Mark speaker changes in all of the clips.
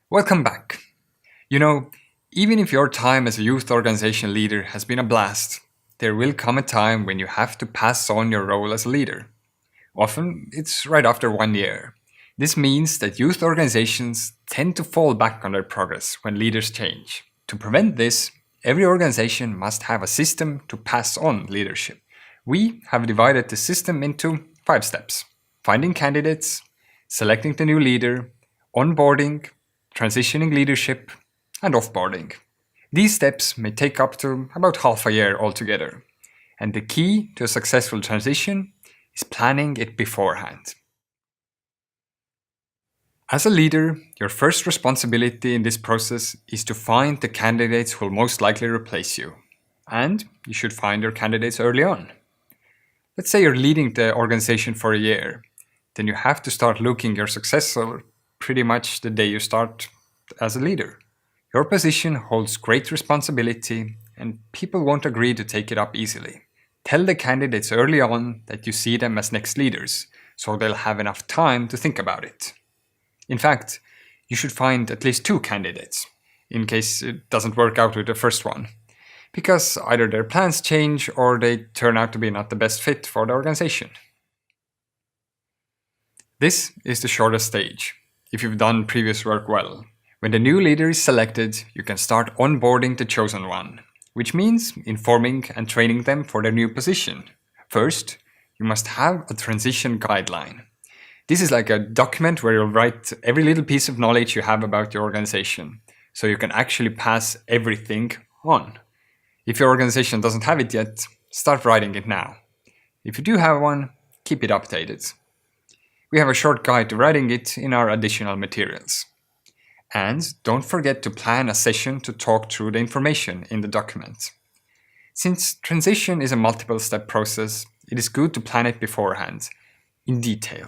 Speaker 1: Welcome back. You know, even if your time as a youth organization leader has been a blast, there will come a time when you have to pass on your role as a leader. Often, it's right after 1 year. This means that youth organizations tend to fall back on their progress when leaders change. To prevent this, every organization must have a system to pass on leadership. We have divided the system into 5 steps: finding candidates, selecting the new leader, onboarding, transitioning leadership, and offboarding. These steps may take up to about half a year altogether, and the key to a successful transition is planning it beforehand. As a leader, your first responsibility in this process is to find the candidates who will most likely replace you. And you should find your candidates early on. Let's say you're leading the organization for a year. Then you have to start looking your successor pretty much the day you start as a leader. Your position holds great responsibility, and people won't agree to take it up easily. Tell the candidates early on that you see them as next leaders, so they'll have enough time to think about it. In fact, you should find at least 2 candidates, in case it doesn't work out with the first one, because either their plans change or they turn out to be not the best fit for the organization. This is the shortest stage, if you've done previous work well. When the new leader is selected, you can start onboarding the chosen one, which means informing and training them for their new position. First, you must have a transition guideline. This is like a document where you'll write every little piece of knowledge you have about your organization, so you can actually pass everything on. If your organization doesn't have it yet, start writing it now. If you do have one, keep it updated. We have a short guide to writing it in our additional materials. And don't forget to plan a session to talk through the information in the document. Since transition is a multiple-step process, it is good to plan it beforehand, in detail.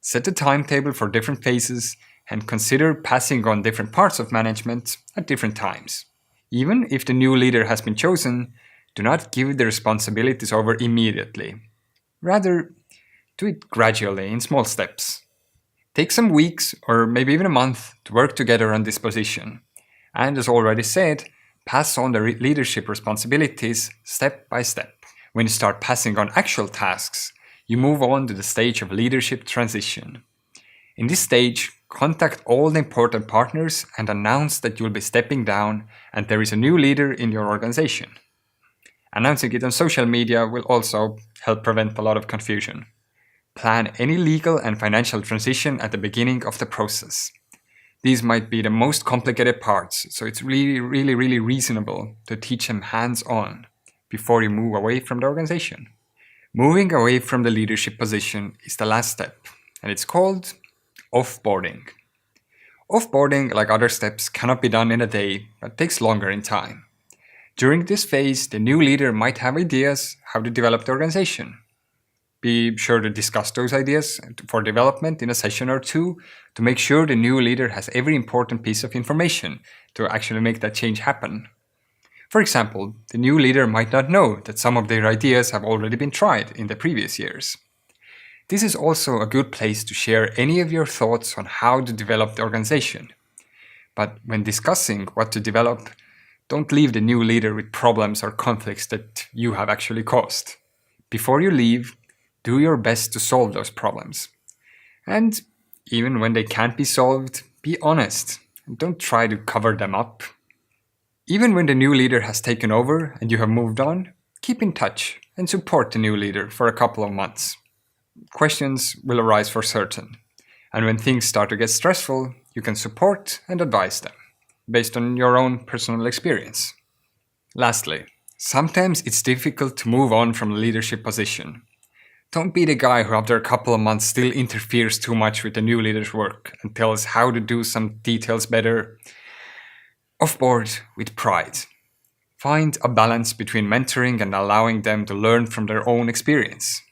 Speaker 1: Set a timetable for different phases and consider passing on different parts of management at different times. Even if the new leader has been chosen, do not give the responsibilities over immediately. Rather, do it gradually in small steps. Take some weeks or maybe even a month to work together on this position. And as already said, pass on the leadership responsibilities step by step. When you start passing on actual tasks, you move on to the stage of leadership transition. In this stage, contact all the important partners and announce that you'll be stepping down and there is a new leader in your organization. Announcing it on social media will also help prevent a lot of confusion. Plan any legal and financial transition at the beginning of the process. These might be the most complicated parts, so it's really reasonable to teach them hands-on before you move away from the organization. Moving away from the leadership position is the last step, and it's called offboarding. Offboarding, like other steps, cannot be done in a day, but takes longer in time. During this phase, the new leader might have ideas how to develop the organization. Be sure to discuss those ideas for development in a session or 2 to make sure the new leader has every important piece of information to actually make that change happen. For example, the new leader might not know that some of their ideas have already been tried in the previous years. This is also a good place to share any of your thoughts on how to develop the organization. But when discussing what to develop, don't leave the new leader with problems or conflicts that you have actually caused. Before you leave, do your best to solve those problems. And even when they can't be solved, be honest and don't try to cover them up. Even when the new leader has taken over and you have moved on, keep in touch and support the new leader for a couple of months. Questions will arise for certain, and when things start to get stressful, you can support and advise them, based on your own personal experience. Lastly, sometimes it's difficult to move on from a leadership position. Don't be the guy who after a couple of months still interferes too much with the new leader's work and tells how to do some details better. Offboard with pride. Find a balance between mentoring and allowing them to learn from their own experience.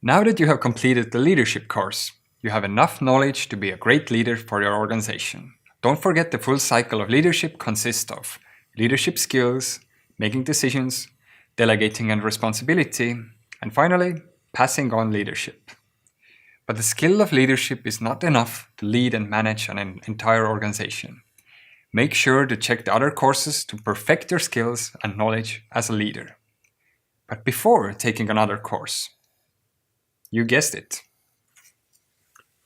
Speaker 1: Now that you have completed the leadership course, you have enough knowledge to be a great leader for your organization. Don't forget the full cycle of leadership consists of leadership skills, making decisions, delegating and responsibility, and finally, passing on leadership. But the skill of leadership is not enough to lead and manage an entire organization. Make sure to check the other courses to perfect your skills and knowledge as a leader. But before taking another course, you guessed it,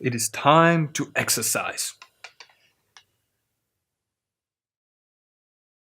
Speaker 1: it is time to exercise.